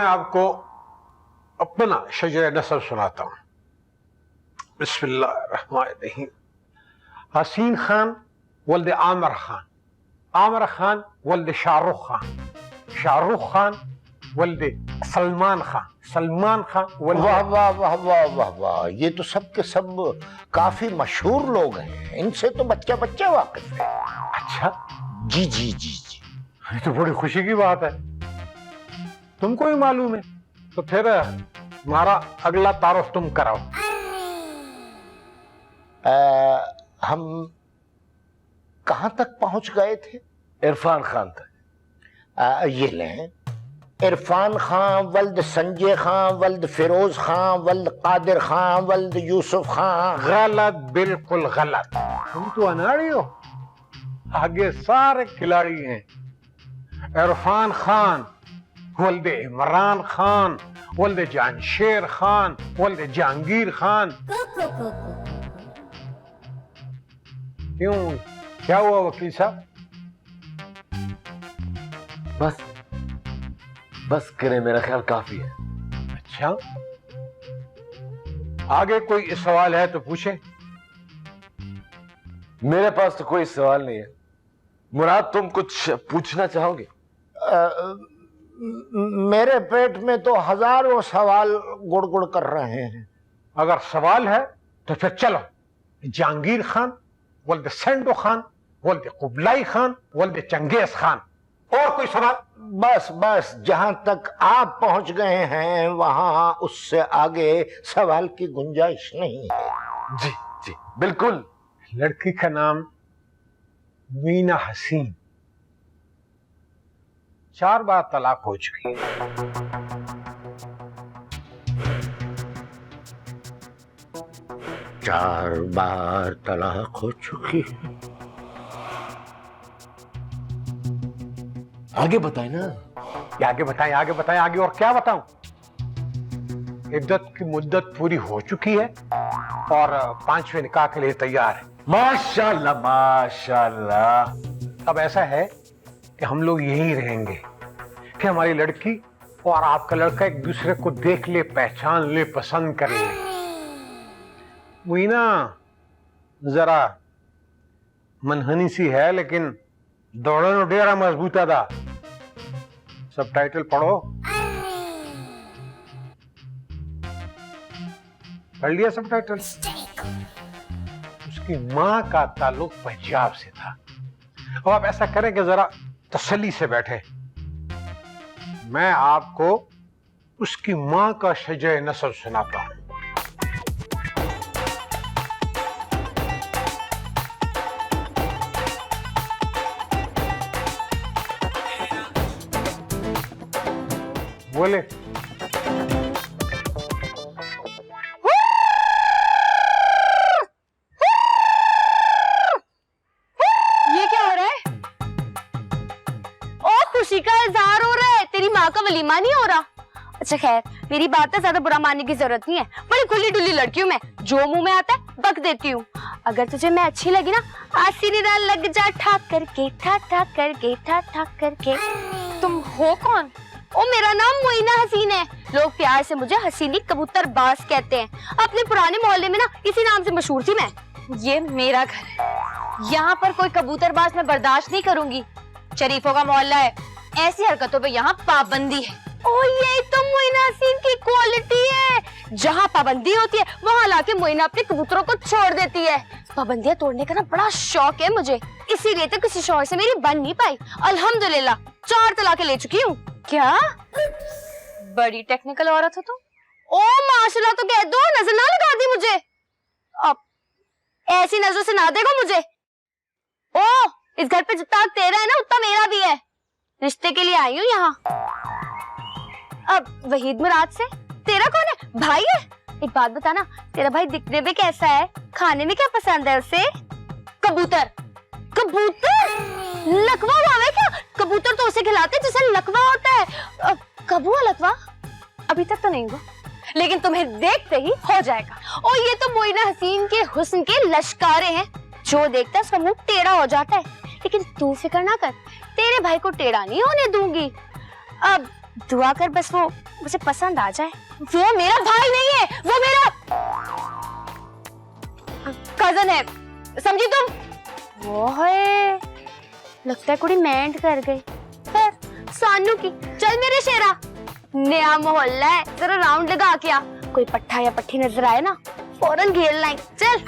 आपको अपना शजर नसब सुनाता हूं। बिस्मिल्लाहिर्रहमानिर्रहीम। हसीन खान वल्द आमिर खान, आमिर खान वल्द शाहरुख खान, शाहरुख खान वल्द सलमान खान, सलमान खान वल्द। वाह वाह वाह वाह वाह वाह, ये तो सब के सब काफी मशहूर लोग हैं, इनसे तो बच्चा बच्चा वाकिफ है। अच्छा, जी जी जी जी। ये तो बड़ी खुशी की बात है, तुमको ही मालूम है। तो फिर हमारा अगला तारुफ तुम कराओ। हम कहां तक पहुंच गए थे? इरफान खान तक। ये लें, इरफान खान वल्द संजय खान वल्द फिरोज खान वल्द कादिर खान वल्द यूसुफ खान। गलत, बिल्कुल गलत। तुम तो अनाड़ी हो, आगे सारे खिलाड़ी हैं। इरफान खान वल्द इमरान खान वल्द जानशेर खान वल्द जहांगीर खान। क्यों, क्या हुआ वकील साहब? बस बस करें, मेरा ख्याल काफी है। अच्छा, आगे कोई सवाल है तो पूछे। मेरे पास तो कोई सवाल नहीं है। मुराद, तुम कुछ पूछना चाहोगे? मेरे पेट में तो हजारों सवाल गुड़गुड़ कर रहे हैं। अगर सवाल है तो फिर चलो। जहांगीर खान वल्द सेंडो खान वल्द कुबलाई खान वल्द चंगेज खान। और कोई सवाल? बस बस, जहां तक आप पहुंच गए हैं वहां उससे आगे सवाल की गुंजाइश नहीं है। जी जी बिल्कुल। लड़की का नाम मीना हसीन, 4 बार तलाक हो चुकी है। चार बार तलाक हो चुकी है। आगे बताए ना। आगे बताएं, आगे बताएं, आगे और क्या बताऊं? इद्दत की मुद्दत पूरी हो चुकी है और 5वें निकाह के लिए तैयार है। माशाल्लाह माशाल्लाह। अब ऐसा है कि हम लोग यहीं रहेंगे कि हमारी लड़की और आपका लड़का एक दूसरे को देख ले, पहचान ले, पसंद कर ले। मीना जरा मनहनी सी है, लेकिन दौड़न डेरा मजबूत था। सब टाइटल पढ़ो। पढ़ लिया सब टाइटल? उसकी मां का ताल्लुक पंजाब से था। अब आप ऐसा करें कि जरा तसल्ली से बैठे, मैं आपको उसकी मां का शजर नसब सुनाता हूं। बोले। ये क्या हो रहा है? ओ, खुशी का इजहार हो रहा है, तेरी माँ का वलीमा नहीं हो रहा। अच्छा खैर, मेरी बात है, ज्यादा बुरा मानने की जरूरत नहीं है। बड़ी खुली डुली लड़की हूँ मैं, जो मुंह में आता है बक देती हूँ। अगर तुझे मैं अच्छी लगी ना, आसीनीदा लग जा ठाक करके, ठाक ठाक करके, ठाक ठाक करके। तुम हो कौन? ओ, मेरा नाम मोइना हसीन है। लोग प्यार से मुझे हसीनी कबूतर बाज कहते हैं। अपने पुराने मोहल्ले में ना इसी नाम से मशहूर थी मैं। ये मेरा घर है, यहाँ पर कोई कबूतरबाज मैं बर्दाश्त नहीं करूंगी। शरीफों का मोहल्ला है, ऐसी हरकतों पे यहाँ पाबंदी है। ओ, ये तो मोइना हसीन की क्वालिटी है, जहाँ पाबंदी होती है वहाँ लाके मोइना अपने कबूतरों को छोड़ देती है। पाबंदियां तोड़ने का ना बड़ा शौक है मुझे, इसीलिए तो किसी शौहर से मेरी बन नहीं पाई। अल्हम्दुलिल्लाह 4 तलाके ले चुकी हूँ। क्या बड़ी टेक्निकल औरत हो तुम। ओ माशाल्लाह तो कह दो, नजर ना लगा दी मुझे। अब ऐसी नजरों से ना देखो मुझे। ओ, इस घर पे जितना तेरा है ना उतना मेरा भी है। रिश्ते के लिए आई हूँ यहाँ। अब वहीद मुराद से तेरा कौन है? भाई है? एक बात बता ना, तेरा भाई दिखने में कैसा है? खाने में क्या पसंद है उसे? कबूतर। कबूतर लकवा हुआ है क्या? कबूतर तो उसे खिलाते जिसे लकवा होता है। कब हुआ लकवा? अभी तक तो नहीं हुआ, लेकिन तुम्हें देखते ही हो जाएगा। और ये तो मोइना हसीन के हुस्न के लश्कारे हैं, जो देखता है उसका मुंह टेढ़ा हो जाता है। लेकिन तू फिक्र ना कर, तेरे भाई को टेढ़ा नहीं होने दूंगी। अब दुआ कर बस वो मुझे पसंद आ जाए। वो मेरा भाई नहीं है, वो मेरा कजन है, समझी तुम? वो है, लगता है कुड़ी मेंट कर गई। फिर सानू की, चल मेरे शेरा, नया मोहल्ला है, जरा राउंड लगा के आ, कोई पट्टा या पट्टी नजर आए ना फौरन घेर लाएं। चल।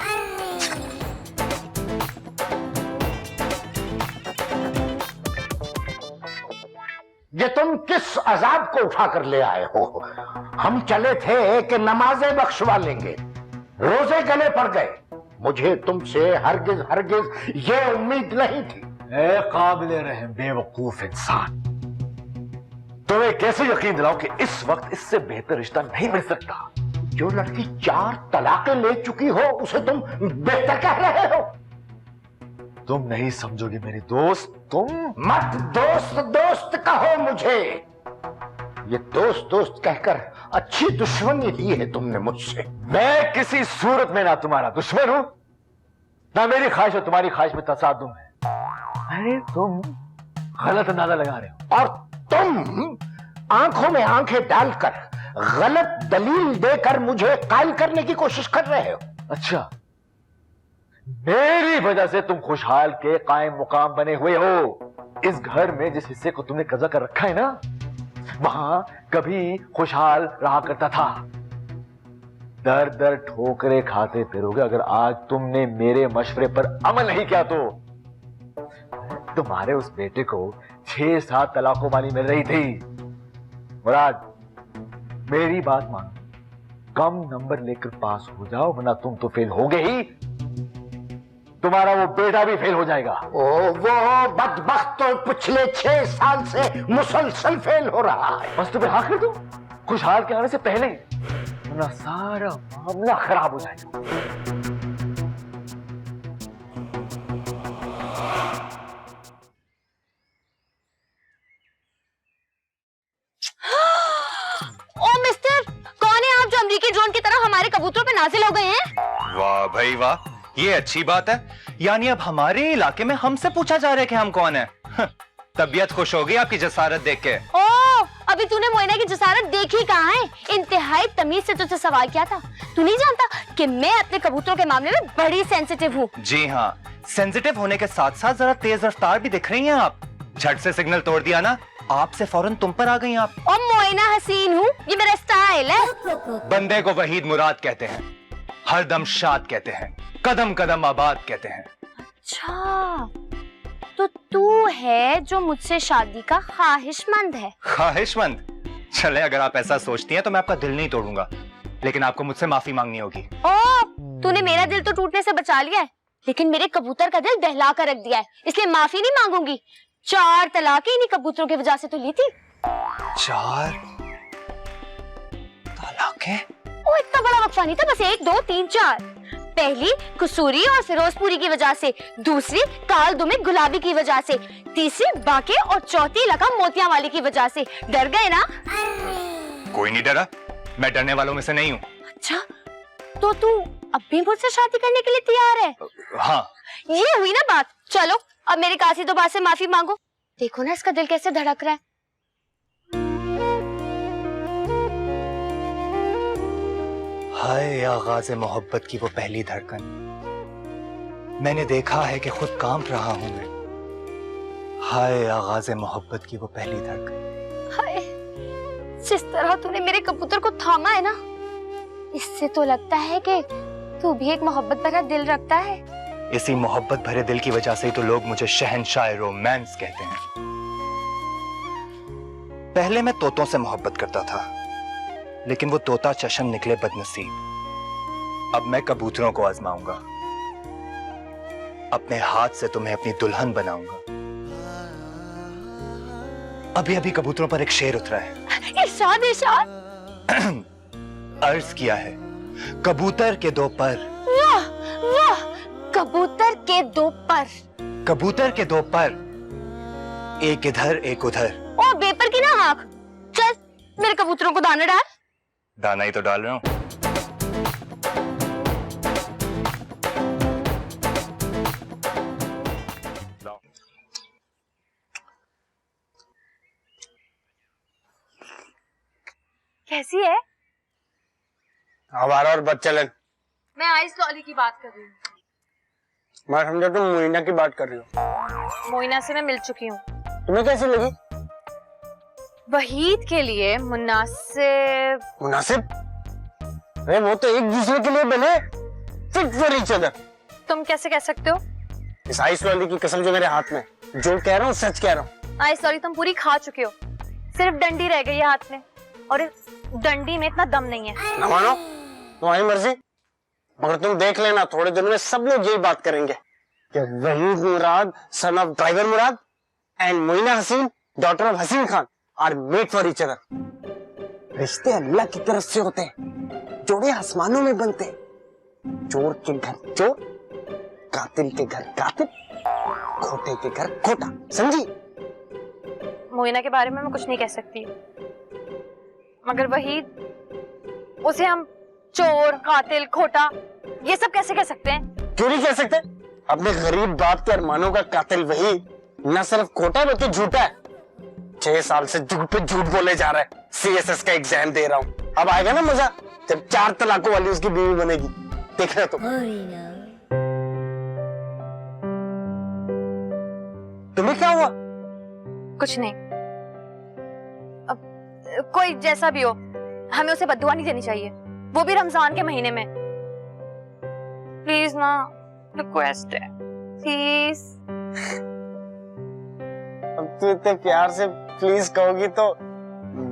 ये तुम किस अजाब को उठा कर ले आए हो? हम चले थे कि नमाजें बख्शवा लेंगे, रोजे गले पड़ गए। मुझे तुमसे हरगिज हरगिज ये उम्मीद नहीं थी। ए काबिले रहम बेवकूफ इंसान, तुम्हें कैसे यकीन दिलाऊं कि इस वक्त इससे बेहतर रिश्ता नहीं मिल सकता? जो लड़की 4 तलाकें ले चुकी हो उसे तुम बेहतर कह रहे हो? तुम नहीं समझोगे मेरे दोस्त, तुम मत दोस्त दोस्त कहो मुझे। ये दोस्त दोस्त कहकर अच्छी दुश्मनी ली है तुमने मुझसे। मैं किसी सूरत में ना तुम्हारा दुश्मन हूं, ना मेरी ख्वाहिश और तुम्हारी ख्वाहिश में तसादुम है। अरे तुम गलत अंदाजा लगा रहे हो। और तुम आंखों में आंखें डालकर गलत दलील देकर मुझे कायल करने की कोशिश कर रहे हो। अच्छा, मेरी वजह से तुम खुशहाल के कायम मुकाम बने हुए हो। इस घर में जिस हिस्से को तुमने कब्जा कर रखा है ना, वहां कभी खुशहाल रहा करता था। दर दर ठोकरे खाते फिरोगे अगर आज तुमने मेरे मशवरे पर अमल नहीं किया तो। तुम्हारे उस बेटे को 6-7 तलाकों वाली मिल रही थी। मुराद, मेरी बात मानो, कम नंबर लेकर पास हो जाओ, वरना तुम तो फेल होगे ही, तुम्हारा वो बेटा भी फेल हो जाएगा। ओ वो बदबख्त तो पिछले 6 साल से मुसलसल फेल हो रहा है। बस तुम्हें हाँ कर दो खुशहाल के आने से पहले, वरना सारा मामला खराब हो जाएगा। ओ मिस्टर, कौन है आप जो अमेरिकी ड्रोन की तरह हमारे कबूतरों पे नाजिल हो गए हैं? वाह भाई वाह, ये अच्छी बात है। यानी अब हमारे इलाके में हमसे पूछा जा रहा है कि हम कौन हैं। तबीयत खुश होगी आपकी जसारत देख के। ओ, अभी तूने मोइना की जसारत देखी कहाँ है? इंतहाई तमीज से तुझसे सवाल किया था। तू नहीं जानता कि मैं अपने कबूतरों के मामले में बड़ी सेंसिटिव हूँ। जी हाँ, सेंसिटिव होने के साथ साथ जरा तेज रफ्तार भी दिख रही हैं आप। झट से सिग्नल तोड़ दिया ना, आपसे फौरन तुम पर आ गई आप। और मोइना हसीन हूँ, ये मेरा स्टाइल है। बंदे को वहीद मुराद कहते हैं, हरदम शाद कहते हैं, कदम कदम आबाद कहते हैं। अच्छा, तो तू है जो मुझसे शादी का ख्वाहिशमंद है। ख्वाहिशमंद? चले, अगर आप ऐसा सोचती हैं तो मैं आपका दिल नहीं तोड़ूंगा, लेकिन आपको मुझसे माफी मांगनी होगी। ओ, तूने मेरा दिल तो टूटने से बचा लिया है, लेकिन मेरे कबूतर का दिल दहला कर रख दिया है, इसलिए माफी नहीं मांगूंगी। 4 तलाकें इन्हीं कबूतरों की वजह से तो ली थी। 4 तलाकें? ओ, इतना बड़ा वक्फा नहीं था, बस 1 2 3 4। पहली कसूरी और फिरोजपुरी की वजह से, दूसरी काल दुमे गुलाबी की वजह से, तीसरी बाके और चौथी लगा मोतियां वाली की वजह से। डर गए ना? कोई नहीं डरा, मैं डरने वालों में से नहीं हूँ। अच्छा, तो तू अब भी मुझसे शादी करने के लिए तैयार है? हाँ। ये हुई ना बात। चलो अब मेरे कासी तो बात से माफी मांगो। देखो ना इसका दिल कैसे धड़क रहा है। हाय आगाज़ मोहब्बत की वो पहली धड़कन, मैंने देखा है कि खुद कांप रहा हूं मैं। हाय आगाज़ मोहब्बत की वो पहली धड़कन। हाय, जिस तरह तूने मेरे कबूतर को थामा है ना, इससे तो लगता है कि तू भी एक मोहब्बत भरा दिल रखता है। इसी मोहब्बत भरे दिल की वजह से ही तो लोग मुझे शहंशाह रोमांस कहते हैं। पहले मैं तोतों से मोहब्बत करता था, लेकिन वो तोता चशन निकले बदनसीब। अब मैं कबूतरों को आजमाऊंगा, अपने हाथ से तुम्हें अपनी दुल्हन बनाऊंगा। अभी अभी कबूतरों पर एक शेर उतरा है। इरशाद इरशाद। अर्ज किया है, कबूतर के 2 पर। वाह वाह, कबूतर के 2 पर। कबूतर के 2 पर, एक इधर एक उधर। ओ बेपर की ना आंख। चल मेरे कबूतरों को दाना डाल। दाना ही तो डाल रहा हूं। कैसी है? हमारा और बच्चलन। मैं आइस लॉली की बात कर रही हूँ। मैं समझा तुम मोइना की बात कर रही हो। मोइना से मैं मिल चुकी हूँ। तुम्हें कैसी लगी? वहीद के लिए मुनासिब। मुनासिब? अरे वो तो एक दूसरे के लिए बने, फिट फॉर ईच अदर। तुम कैसे कह सकते हो? इस आइस वाली की कसम जो मेरे हाथ में, जो कह रहा हूँ सच कह रहा हूँ। आइस लॉली तुम पूरी खा चुके हो, सिर्फ डंडी रह गई है हाथ में, और इस डंडी में इतना दम नहीं है। ना मानो तुम्हारी मर्जी, मगर तुम देख लेना थोड़े दिनों में सब लोग यही बात करेंगे कि Waheed Murad son of driver Murad and Moina Haseen daughter of Haseen Khan are made for each other. रिश्ते अल्लाह की तरफ से होते हैं, जोड़े आसमानों में बनते हैं। चोर के घर चोर, कातिल के घर कातिल, खोटे के घर खोटा, समझी? मोइना के बारे में मैं कुछ नहीं कह सकती, मगर वहीद, उसे हम चोर, कातिल, खोटा ये सब कैसे कह सकते हैं? क्यों नहीं कह सकते? अपने गरीब बाप के अरमानों का कातिल वही न सिर्फ खोटा है बल्कि झूठा है। 6 साल से झूठ पे झूठ बोले जा रहा है। CSS का एग्जाम दे रहा हूँ, अब आएगा ना मजा जब 4 तलाकों वाली उसकी बीवी बनेगी, देखना तुम। तुम्हें क्या हुआ? कुछ नहीं। अब कोई जैसा भी हो, हमें उसे बद्दुआ नहीं देनी चाहिए, वो भी रमजान के महीने में। प्लीज ना, रिक्वेस्ट है, प्लीज। अब तू इतने प्यार से प्लीज कहोगी तो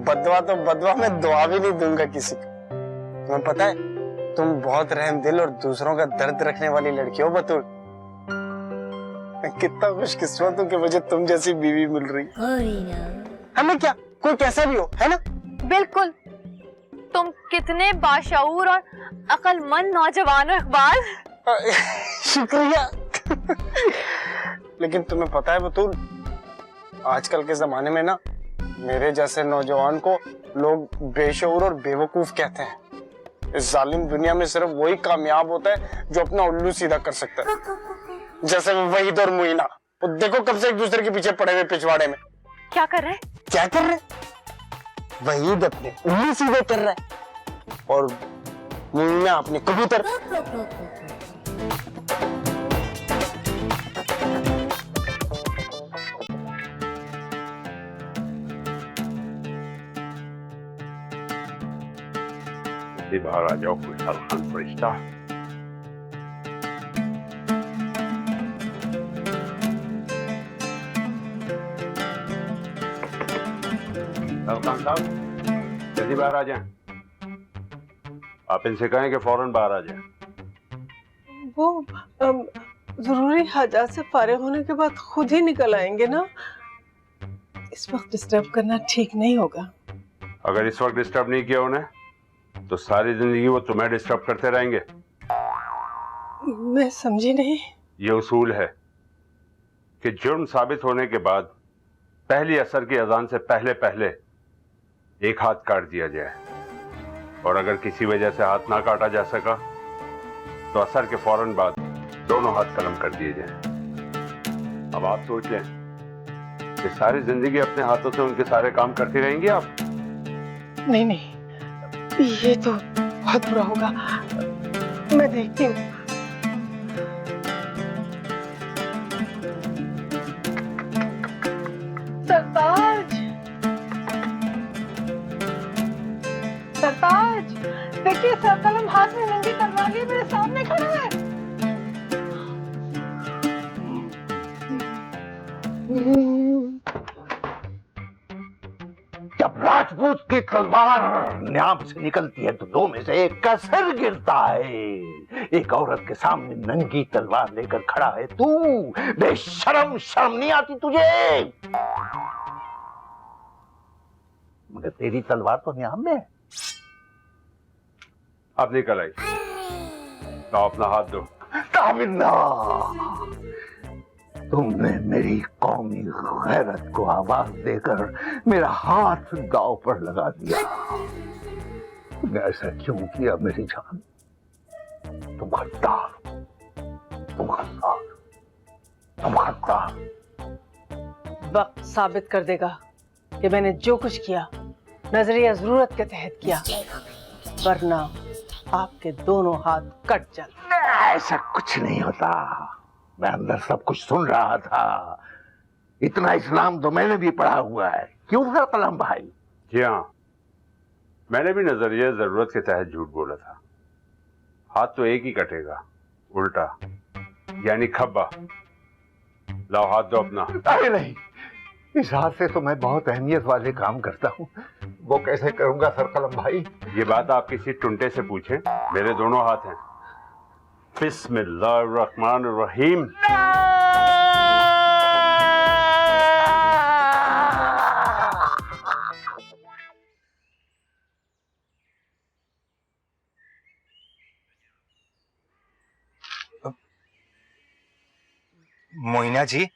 बदवा मैं दुआ भी नहीं दूंगा किसी को। तुम्हें पता है तुम बहुत रहम दिल और दूसरों का दर्द रखने वाली लड़की हो बतूल। मैं कितना खुशकिस्मत हूँ कि मुझे तुम जैसी बीवी मिल रही। हमें क्या, कोई कैसा भी हो, है ना? बिल्कुल। तुम कितने बाशऊर और अक्लमंद नौजवान हो इकबाल। शुक्रिया। लेकिन तुम्हें पता है बतूल, आजकल के जमाने में ना मेरे जैसे नौजवान को लोग बेशऊर और बेवकूफ कहते हैं। इस जालिम दुनिया में सिर्फ वही कामयाब होता है जो अपना उल्लू सीधा कर सकता है, जैसे वहीद और मोइना। वो देखो कब से एक दूसरे के पीछे पड़े हुए पिछवाड़े में। क्या कर रहे? क्या कर रहे? वहीद अपने उल्लू सीधे कर रहा है और मोइना अपने कबूतर। बाहर आ जाओ खुशहाल खान फरिश्ता। खान साहब जल्दी बाहर आ जाएं। आप इनसे कहें कि फौरन बाहर आ जाएं। वो जरूरी हाजात से फारिग होने के बाद खुद ही निकल आएंगे ना। इस वक्त डिस्टर्ब करना ठीक नहीं होगा। अगर इस वक्त डिस्टर्ब नहीं किया उन्हें तो सारी जिंदगी वो तुम्हें डिस्टर्ब करते रहेंगे। मैं समझी नहीं। ये उसूल है कि जुर्म साबित होने के बाद पहली असर की अजान से पहले पहले एक हाथ काट दिया जाए, और अगर किसी वजह से हाथ ना काटा जा सका तो असर के फौरन बाद दोनों हाथ कलम कर दिए जाएं। अब आप सोच लें कि सारी जिंदगी अपने हाथों से उनके सारे काम करती रहेंगी आप? नहीं नहीं, ये तो बहुत बुरा होगा। मैं देखती हूँ। सरताज, सरताज, देखिए सरकलम हाथ में नंगी तलवार लिए मेरे सामने खड़ा है। जब राजपूत की तलवार न्याप से निकलती है तो दो में से एक का सर गिरता है। एक औरत के सामने नंगी तलवार लेकर खड़ा है तू, बेशरम, शर्म नहीं आती तुझे? मगर तेरी तलवार तो न्याम में है। आप निकल आई तो अपना हाथ दो। तामिन्ना, तुमने मेरी कौमी गैरत को आवाज देकर मेरा हाथ दांव पर लगा दिया। तुमने ऐसा क्यों किया मेरी जान? तुम गद्दार, तुम गद्दार, तुम गद्दार। वक्त साबित कर देगा कि मैंने जो कुछ किया नजरिया जरूरत के तहत किया, वरना आपके दोनों हाथ कट जाते। ऐसा कुछ नहीं होता, मैं अंदर सब कुछ सुन रहा था। इतना इस्लाम तो मैंने भी पढ़ा हुआ है, क्यों सर कलम भाई? जी हाँ, मैंने भी नजरिया जरूरत के तहत झूठ बोला था। हाथ तो एक ही कटेगा, उल्टा यानी खब्बा। लाओ हाथ दो अपना। अरे नहीं, इस हाथ से तो मैं बहुत अहमियत वाले काम करता हूँ, वो कैसे करूंगा सर कलम भाई? ये बात आप किसी टुंटे से पूछें, मेरे दोनों हाथ हैं। बिस्मिल्लाहिर्रहमानिर्रहीम। मोइना जी,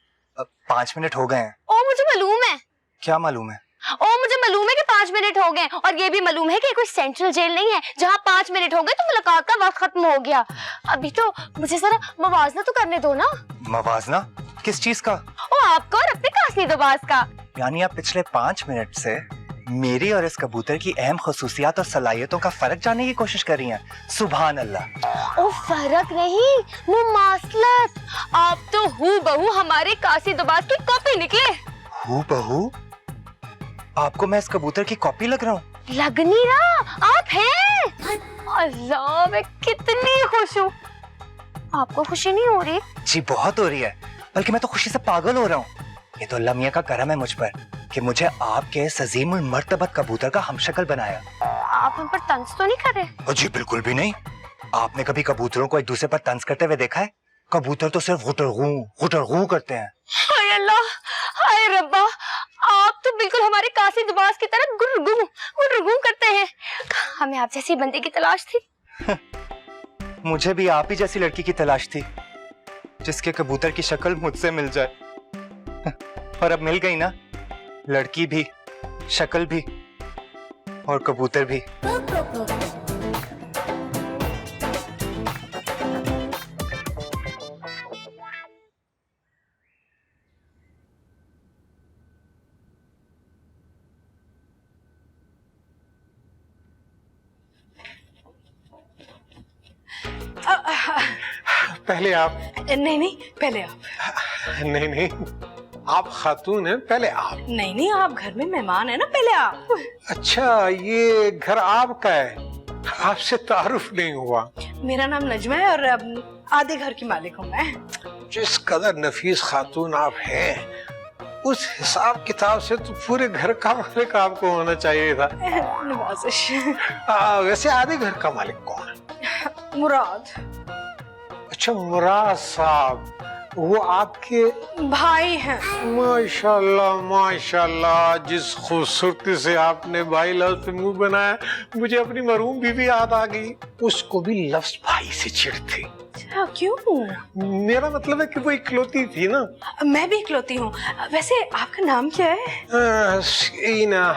5 मिनट हो गए हैं। ओ मुझे मालूम है। क्या मालूम है? ओ मुझे मालूम है कि 5 मिनट हो गए, और ये भी मालूम है कि कोई सेंट्रल जेल नहीं है जहाँ 5 मिनट हो गए तो मुलाकात का वक्त खत्म हो गया। अभी तो मुझे जरा मवाजना तो करने दो ना। मवाजना? किस चीज का? ओ आपका और अपने कासनी दोबाज का। यानी आप पिछले 5 मिनट से मेरी और इस कबूतर की अहम खसूसियात और सलाहियतों का फर्क जानने की कोशिश कर रही हैं। सुभान अल्लाह। ओ फर्क नहीं, मुमासलत। आप तो हूबहू हमारे कासी दोबाज की कॉपी निकले। हूबहू? आपको मैं इस कबूतर की कॉपी लग रहा हूँ? लग नहीं रहा, आप हैं। अल्लाह, मैं कितनी खुश हूँ। आपको खुशी नहीं हो रही? जी बहुत हो रही है, बल्कि मैं तो खुशी से पागल हो रहा हूँ। ये तो अल्लाह मियां का करम है मुझ पर कि मुझे आपके सजीमुल मर्तबत कबूतर का हमशक्ल बनाया। आप हम पर तंज तो नहीं कर रहे? जी बिल्कुल भी नहीं। आपने कभी कबूतरों को एक दूसरे पर तंज करते हुए देखा है? कबूतर तो सिर्फ गुटरगू करते हैं। हाय अल्लाह, हाय रब्बा, आप तो बिल्कुल हमारे कासी दुबास की तरह गुटरगू करते हैं। हमें आप जैसी बंदे की तलाश थी। मुझे भी आप ही जैसी लड़की की तलाश थी, जिसके कबूतर की शक्ल मुझसे मिल जाए। और अब मिल गई ना, लड़की भी, शक्ल भी और कबूतर भी। पहले आप। नहीं, पहले आप। नहीं, आप खातून हैं, पहले आप। नहीं, आप घर में मेहमान है ना, पहले आप। अच्छा, ये घर आपका है, आपसे तारुफ नहीं हुआ। मेरा नाम नजमा है और आधे घर की मालिक हूँ मैं। जिस कदर नफीस खातून आप हैं, उस हिसाब किताब से तो पूरे घर का मालिक आपको होना चाहिए था। नवाजिश। वैसे आधे घर का मालिक कौन है? मुराद। अच्छा, मुराद साहब, वो आपके भाई हैं। माशाल्लाह माशाल्लाह, जिस खूबसूरती से आपने भाई लफ्ज पे मुंह बनाया, मुझे अपनी मरहूम बीवी याद आ गई। उसको भी लफ्ज भाई से चिढ़। क्यों? मेरा मतलब है कि वो इकलौती थी ना। मैं भी इकलौती हूँ। वैसे आपका नाम क्या है?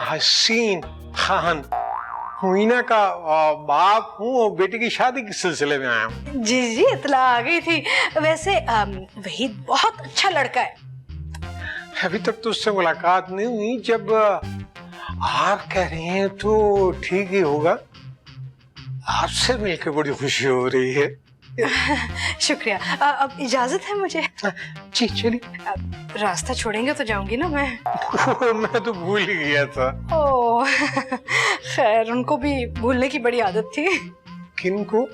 हसीन खान। मीना का बाप हूँ और बेटी की शादी के सिलसिले में आया हूँ। जी, इतला आ गई थी। वैसे वहीद बहुत अच्छा लड़का है। अभी तक तो उससे मुलाकात नहीं हुई। जब आप कह रहे हैं तो ठीक ही होगा। आपसे मिलकर बड़ी खुशी हो रही है। शुक्रिया। अब इजाजत है मुझे? जी चलिए। रास्ता छोड़ेंगे तो जाऊंगी ना मैं। मैं तो भूल ही गया था। ओह, खैर, उनको भी भूलने की बड़ी आदत थी। किनको?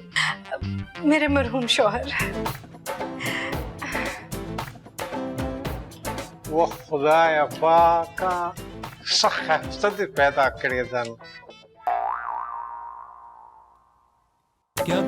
मेरे मरहूम शौहर। वो खुदा पाका सख्त पैदा करे। क्या